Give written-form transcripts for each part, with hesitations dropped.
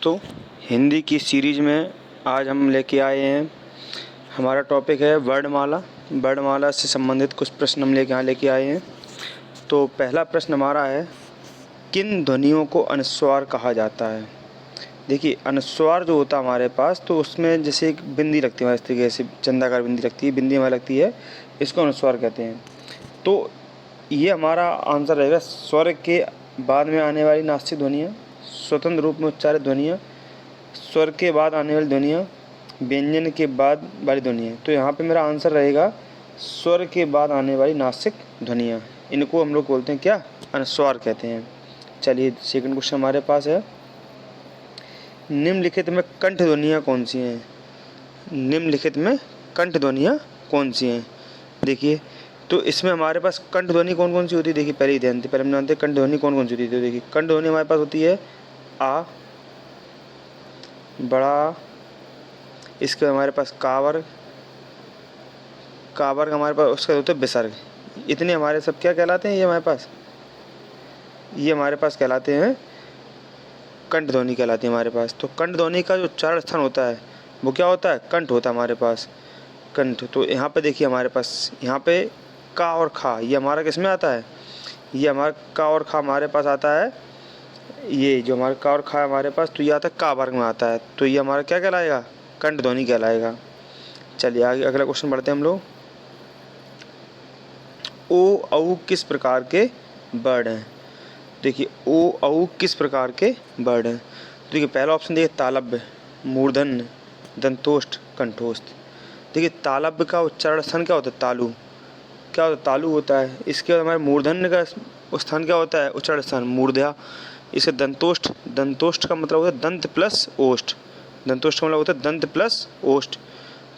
दोस्तों, हिंदी की सीरीज़ में आज हम लेके आए हैं। हमारा टॉपिक है वर्णमाला। वर्णमाला से संबंधित कुछ प्रश्न हम लेके आए हैं। तो पहला प्रश्न हमारा है, किन ध्वनियों को अनुस्वार कहा जाता है। देखिए, अनुस्वार जो होता है हमारे पास, तो उसमें जैसे एक बिंदी लगती है, इस तरीके से चंदाकार बिंदी लगती है, बिंदी हमारी लगती है, इसको अनुस्वार कहते हैं। तो ये हमारा आंसर रहेगा, स्वर के बाद में आने वाली नासिक ध्वनियाँ, स्वतंत्र रूप में उच्चारित ध्वनियाँ, स्वर के बाद आने वाली ध्वनियाँ, व्यंजन के बाद वाली ध्वनियाँ। तो यहाँ पे मेरा आंसर रहेगा स्वर के बाद आने वाली नासिक ध्वनियाँ। इनको हम लोग बोलते हैं क्या, अनुस्वार कहते हैं। चलिए, सेकंड क्वेश्चन हमारे पास है, निम्नलिखित में कंठ ध्वनियाँ कौन सी हैं। निम्नलिखित में कंठ ध्वनियाँ कौन सी हैं। देखिए, तो इसमें हमारे पास कंठ ध्वनि कौन कौन सी होती है। देखिए, पहले ही ध्यान, पहले हम जानते हैं कंठ ध्वनि कौन कौन सी होती है। तो देखिए, कंठ ध्वनि हमारे पास होती है आ, बड़ा, इसके हमारे पास कावर, कावर का हमारे पास उसका होता है विसर्ग। इतने हमारे सब क्या कहलाते हैं, ये हमारे पास कहलाते हैं कंठ ध्वनि कहलाती है हमारे पास। तो कंठ ध्वनि का जो उच्चारण स्थान होता है वो क्या होता है, कंठ होता है हमारे पास, कंठ। तो यहाँ पे देखिए, हमारे पास यहाँ पे का और खा, ये हमारा किस में आता है, ये हमारा का और खा हमारे पास आता है, ये जो हमारा का और खा है हमारे पास, तो ये आता है का वर्ग में आता है। तो ये हमारा क्या कहलाएगा, कंठ ध्वनि कहलाएगा। चलिए आगे अगला क्वेश्चन बढ़ते हैं हम लोग। ओ औ किस प्रकार के वर्ड हैं। देखिए, ओ औ किस प्रकार के वर्ड हैं। देखिए, पहला ऑप्शन देखिए, तालव्य, मूर्धन्य, दंतोष्ठ, कंठोष्ठ। देखिए, तालव्य का उच्चारण स्थान क्या होता है, तालु, क्या होता है, तालु होता है। इसके बाद हमारे मूर्धन्य का स्थान क्या होता है, उच्चारण स्थान मूर्धा। इसके दंतोष्ठ, दंतोष्ठ का मतलब होता है दंत प्लस ओष्ठ, दंतोष्ठ का मतलब होता है दंत प्लस ओष्ठ।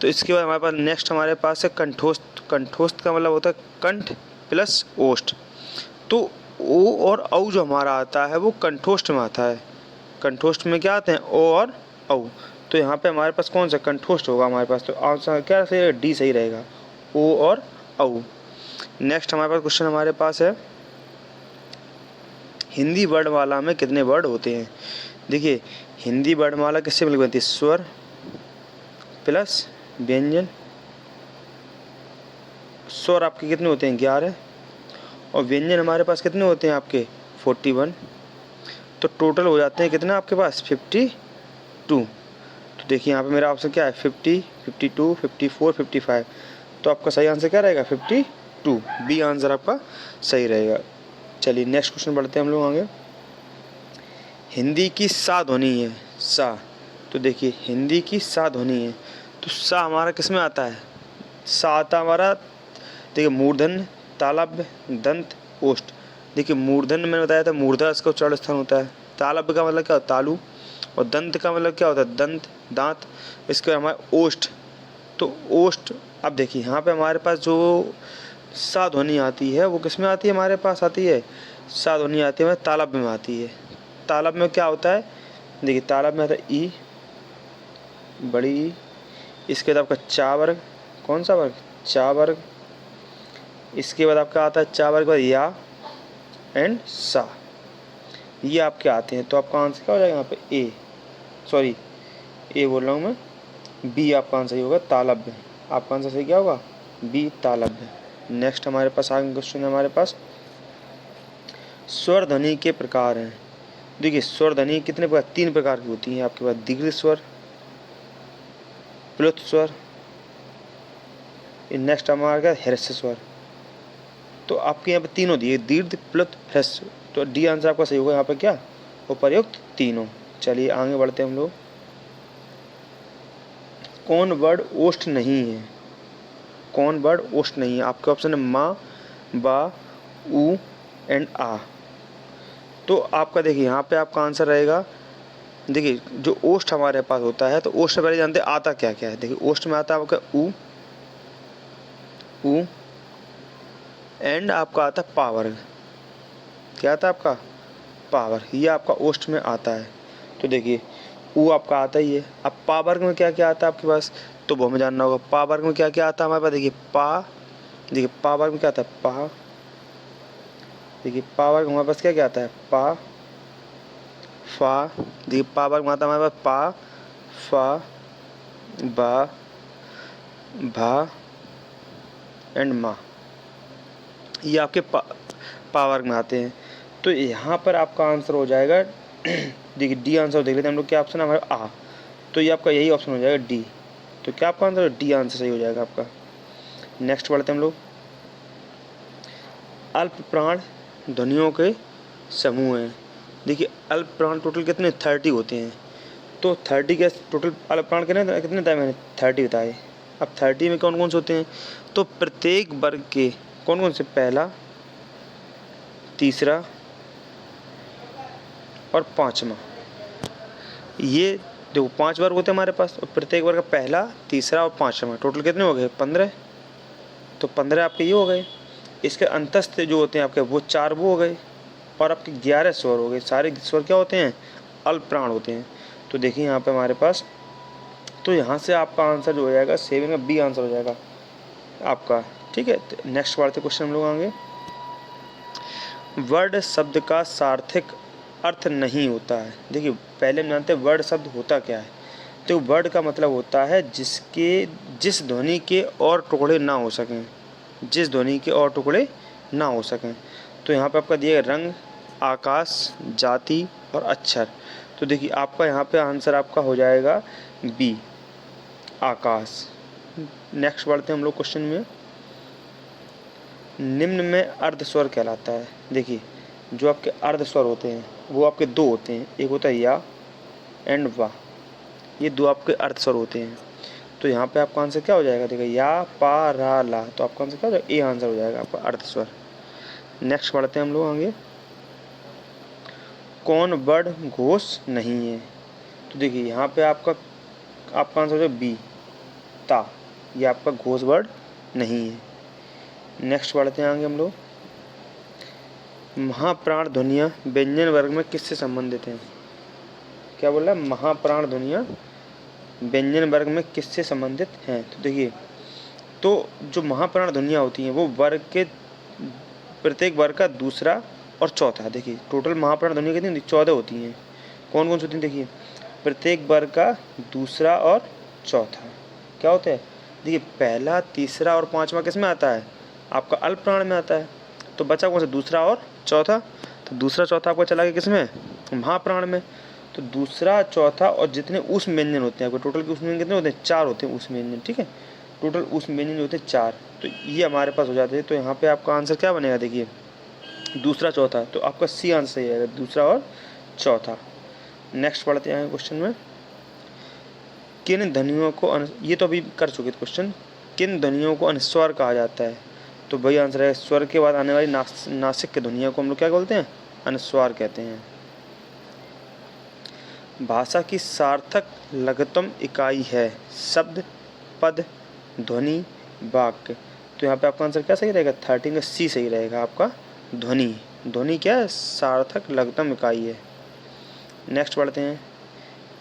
तो इसके बाद हमारे पास नेक्स्ट हमारे पास है कंठोष्ठ, कंठोष्ठ का मतलब होता है कंठ प्लस ओष्ठ। तो ओ और औ जो हमारा आता है वो कंठोष्ठ में आता है। कंठोष्ठ में क्या आते हैं, ओ और औ। तो यहाँ पे हमारे पास कौन सा कंठोष्ठ होगा हमारे पास। तो आंसर क्या सही है, डी सही रहेगा, ओ और औ। नेक्स्ट हमारे पास क्वेश्चन हमारे पास है, हिंदी वर्णमाला में कितने वर्ड होते हैं। देखिए, हिंदी वर्णमाला किससे मिलकर बनती है, स्वर प्लस व्यंजन। स्वर आपके कितने होते हैं, 11, और व्यंजन हमारे पास कितने होते हैं आपके, 41। तो टोटल हो जाते हैं कितने आपके पास, 52। तो देखिए, यहाँ पे मेरा ऑप्शन क्या है, 50, 52, 54, 55। तो आपका सही आंसर क्या रहेगा, 52, बी आंसर आपका सही रहेगा। चलिए नेक्स्ट क्वेश्चन बढ़ते हैं हम लोग आगे। हिंदी की सा ध्वनि है, सा। तो देखिए, हिंदी की सा ध्वनि है, तो सा हमारा किस में आता है, सा आता हमारा, देखिए, मूर्धन्य, तालव्य, दंत, ओष्ठ। देखिए, मूर्धन्य मैंने बताया था, मूर्धा इसका उच्चारण स्थान होता है। तालव्य का मतलब क्या होता है, तालु, और दंत का मतलब क्या होता है, दंत, दांत। इसके बाद हमारा ओष्ठ, तो ओष्ठ। अब देखिए, यहाँ पे हमारे पास जो सा ध्वनि आती है वो किस में आती है, हमारे पास आती है, सा ध्वनि आती है हमारे तालव्य में आती है। तालव्य में क्या होता है, देखिए, तालव्य में आता है ई, बड़ी ई। इसके बाद आपका चा वर्ग, कौन सा वर्ग, चा वर्ग। इसके बाद आपका आता है चा वर्ग के बाद या एंड सा, ये आपके आते हैं। तो आपका आंसर क्या हो जाएगा यहाँ पे, ए, सॉरी ए बोल रहा हूँ मैं, बी आपका आंसर होगा, तालव्य। आपका आंसर सही क्या होगा, बी, तालव्य। नेक्स्ट हमारे पास आगे क्वेश्चन है हमारे पास, स्वर ध्वनि के प्रकार हैं। देखिए, स्वर ध्वनि कितने प्रकार, 3 प्रकार की होती हैं आपके पास, दीर्घ स्वर, प्लुत स्वर, नेक्स्ट हमारा क्या, ह्रस्व स्वर। तो आपके यहाँ पे तीनों दिए, दीर्घ, प्लुत, ह्रस्व। तो डी आंसर आपका सही होगा यहाँ पे, क्या, उपर्युक्त तीनों। चलिए आगे बढ़ते हैं हम लोग। कौन वर्ड ओष्ठ नहीं है, कौन वर्ड ओष्ठ नहीं है। आपके ऑप्शन है माँ, बा, उ एंड आ। तो आपका देखिए, यहाँ पे आपका आंसर रहेगा, देखिए, जो ओष्ठ हमारे पास होता है, तो ओष्ठ पहले जानते हैं आता क्या क्या है। देखिए, ओष्ठ में आता है आपका उ, उ एंड आपका आता है पावर्ग। क्या आता है आपका, पावर, ये आपका ओष्ठ में आता है। तो देखिए, उ आपका आता ही है। अब पावर्ग में क्या क्या आता है आपके पास, तो वो हमें जानना होगा। पावर्ग में क्या क्या आता है हमारे पास, देखिए, पा, देखिए पावर्ग में क्या आता है, पा। देखिए, पावर्ग हमारे पास क्या क्या आता है, पा, फा, देखिए पा वर्ग मात्रा हमारे पास पा, फा, बा, भा एंड मा, ये आपके पा वर्ग में आते हैं। तो यहाँ पर आपका आंसर हो जाएगा देखिए डी आंसर देख लेते हैं हम लोग, क्या ऑप्शन है हमारा आ, तो ये आपका यही ऑप्शन हो जाएगा डी। तो क्या आपका आंसर डी आंसर सही हो जाएगा आपका। नेक्स्ट पढ़ते हैं हम लोग, अल्प प्राण ध्वनियों के समूह हैं। देखिए अल्प प्राण टोटल कितने 30 होते हैं, तो 30 के टोटल अल्प प्राण कितने बताए मैंने 30 बताए। अब 30 में कौन कौन से होते हैं, तो प्रत्येक वर्ग के कौन कौन से, पहला, तीसरा और पाँचवा, ये देखो 5 वर्ग होते हैं हमारे पास, और प्रत्येक वर्ग का पहला, तीसरा और पाँचवा, टोटल कितने हो गए 15। तो 15 आपके ये हो गए। इसके अंतस्थ जो होते हैं आपके वो 4 वो हो गए, और आपके 11 स्वर हो गए। सारे स्वर क्या होते हैं, अल्प प्राण होते हैं। तो देखिए यहाँ पे हमारे पास, तो यहाँ से आपका आंसर जो हो जाएगा 7 का बी आंसर हो जाएगा आपका। ठीक है, नेक्स्ट बढ़ते क्वेश्चन हम लोग आएंगे। वर्ड शब्द का सार्थक अर्थ नहीं होता है। देखिए पहले हम जानते हैं वर्ड शब्द होता क्या है, तो वर्ड का मतलब होता है जिस ध्वनि के और टुकड़े ना हो सकें, जिस ध्वनि के और टुकड़े ना हो सकें। तो यहाँ पे आपका दिया रंग, आकाश, जाति और अक्षर। तो देखिए आपका यहाँ पे आंसर आपका हो जाएगा बी, आकाश। नेक्स्ट बढ़ते हैं हम लोग क्वेश्चन में, निम्न में अर्ध स्वर कहलाता है। देखिए जो आपके अर्ध स्वर होते हैं वो आपके 2 होते हैं, एक होता है या एंड वा, ये 2 आपके अर्ध स्वर होते हैं। तो यहाँ पे आपका आंसर क्या हो जाएगा, देखिए या, पा, रा, ला, तो आपका आंसर क्या हो जाएगा, ए आंसर हो जाएगा आपका अर्ध स्वर। नेक्स्ट बढ़ते हैं हम लोग आगे, कौन वर्ड घोष नहीं है। तो देखिए यहाँ पे आपका आंसर हो जाएगा बी, ता, ये आपका घोष वर्ड नहीं है। नेक्स्ट बढ़ते हैं आगे हम लोग, महाप्राण ध्वनियाँ व्यंजन वर्ग में किससे संबंधित हैं। क्या बोल रहा है, महाप्राण ध्वनियाँ व्यंजन वर्ग में किससे संबंधित हैं। तो देखिए, तो जो महाप्राण ध्वनियाँ होती हैं वो वर्ग के प्रत्येक वर्ग का दूसरा और चौथा, देखिए टोटल महाप्राण ध्वनियाँ कितनी 14 होती हैं। कौन कौन सी होती हैं, देखिए प्रत्येक वर्ग का दूसरा और चौथा क्या होता है, देखिए पहला, तीसरा और पाँचवा किस में आता है, आपका अल्प प्राण में आता है। तो बचा कौन सा, दूसरा और चौथा। तो दूसरा चौथा आपका चला गया किस में, महाप्राण में। तो दूसरा, चौथा और जितने ऊष्म व्यंजन होते हैं आपको, टोटल के ऊष्म व्यंजन कितने होते हैं, 4 होते हैं ऊष्म व्यंजन। ठीक है, टोटल ऊष्म व्यंजन जो होते हैं 4, तो ये हमारे पास हो जाते हैं। तो यहाँ पे आपका आंसर क्या बनेगा, देखिए दूसरा चौथा, तो आपका सी आंसर सही आएगा, दूसरा और चौथा। नेक्स्ट पढ़ते हैं क्वेश्चन में, किन ध्वनियों को ये तो अभी कर चुके थे क्वेश्चन, किन ध्वनियों को अनुस्वार कहा जाता है। तो वही आंसर है, स्वर के बाद आने वाली नासिक की ध्वनियों को हम लोग क्या बोलते हैं, अनुस्वार कहते हैं। भाषा की सार्थक लघुत्तम इकाई है शब्द, पद, ध्वनि, वाक्य। तो यहाँ पे आपका आंसर क्या सही रहेगा, 13 का सी सही रहेगा आपका, ध्वनि। ध्वनि क्या है, सार्थक लघुत्तम इकाई है। नेक्स्ट पढ़ते हैं,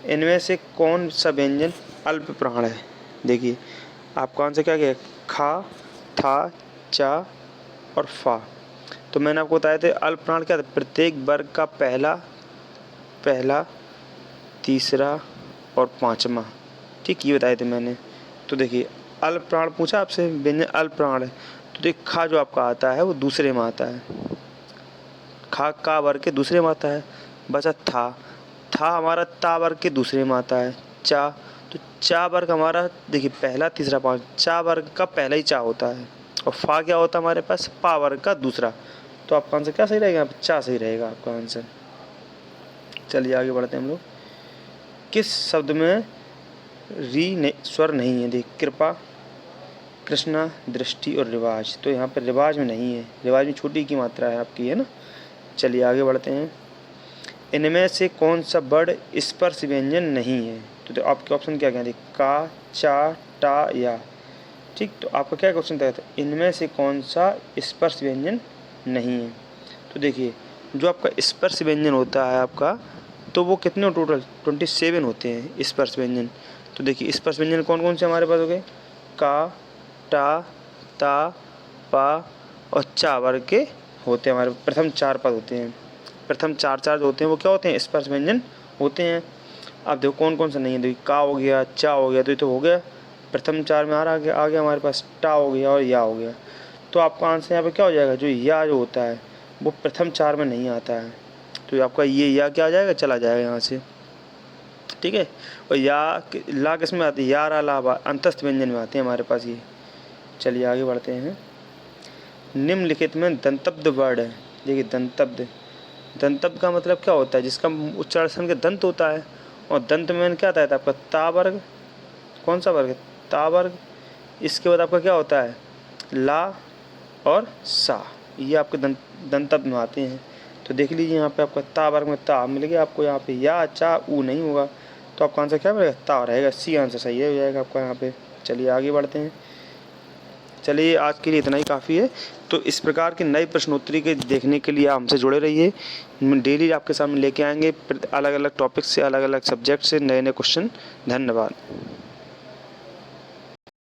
इनमें से कौन सा व्यंजन अल्प प्राण है। देखिए आपका आंसर क्या है, खा, था, चा और फा। तो मैंने आपको बताया था अल्प प्राण क्या था, प्रत्येक वर्ग का पहला, तीसरा और पाँचवा। ठीक, ये बताए थे मैंने। तो देखिए अल्प प्राण पूछा आपसे, व्यंजन अल्प प्राण है, तो देखिए खा जो आपका आता है वो दूसरे में आता है, खा का वर्ग के दूसरे में आता है। बचा था हमारा ता वर्ग के दूसरे में आता है। चा, तो चा वर्ग हमारा देखिए पहला, तीसरा, पाँच, चा वर्ग का पहला ही चा होता है। और फा क्या होता है हमारे पास, पा वर्ग का दूसरा। तो आपका आंसर क्या सही रहेगा, चा सही रहेगा आपका आंसर। चलिए आगे बढ़ते हैं हम लोग, किस शब्द में स्वर नहीं है। देख कृपा, कृष्णा, दृष्टि और रिवाज। तो यहाँ पर रिवाज में नहीं है, रिवाज में छोटी की मात्रा है आपकी, है ना। चलिए आगे बढ़ते हैं, इनमें से कौन सा वर्ड स्पर्श व्यंजन नहीं है। तो आपके ऑप्शन क्या क्या, का, चा, टा, या। ठीक, तो आपका क्या क्वेश्चन था, इनमें से कौन सा स्पर्श व्यंजन नहीं है। तो देखिए जो आपका स्पर्श व्यंजन होता है आपका, तो वो कितने टोटल 27 होते हैं स्पर्श व्यंजन। तो देखिए स्पर्श व्यंजन कौन कौन से हमारे पास हो गए, का, टा, ता, पा और चा वर्ग के होते हैं हमारे प्रथम 4 पद होते हैं। प्रथम चार होते हैं वो क्या होते हैं, स्पर्श व्यंजन होते हैं। अब देखो कौन कौन सा नहीं है, देखो का हो गया, चा हो गया, तो ये तो हो गया प्रथम चार में आ गया हमारे पास, टा हो गया और या हो गया। तो आपका आंसर यहाँ पे क्या हो जाएगा, जो या जो होता है वो प्रथम चार में नहीं आता है, तो आपका ये या क्या आ जाएगा, चला जाएगा यहाँ से, ठीक है। और या ला किस में आती है, या रा ला बा अंतस्थ व्यंजन में आते हैं हमारे पास ये। चलिए आगे बढ़ते हैं। निम्नलिखित में दंतब्द वर्ड है, देखिए दंतब्द, दंतब्द का मतलब क्या होता है, जिसका उच्चारण के दंत होता है, और दंत में क्या आता है आपका ता वर्ग, कौन सा वर्ग है, ता वर्ग। इसके बाद आपका क्या होता है, ला और सा, ये आपके दंतब्द में आते हैं। तो देख लीजिए यहाँ पे आपका ता वर्ग में ता मिल गया आपको, यहाँ पे या चा ऊ नहीं होगा, तो आपका आंसर क्या मिलेगा, ता रहेगा, सी आंसर सही हो जाएगा आपका यहाँ पे। चलिए आगे बढ़ते हैं। चलिए आज के लिए इतना ही काफ़ी है। तो इस प्रकार के नए प्रश्नोत्तरी के देखने के लिए आप हमसे जुड़े रहिए, डेली आपके सामने लेके आएंगे अलग अलग टॉपिक से, अलग अलग सब्जेक्ट से नए नए क्वेश्चन। धन्यवाद।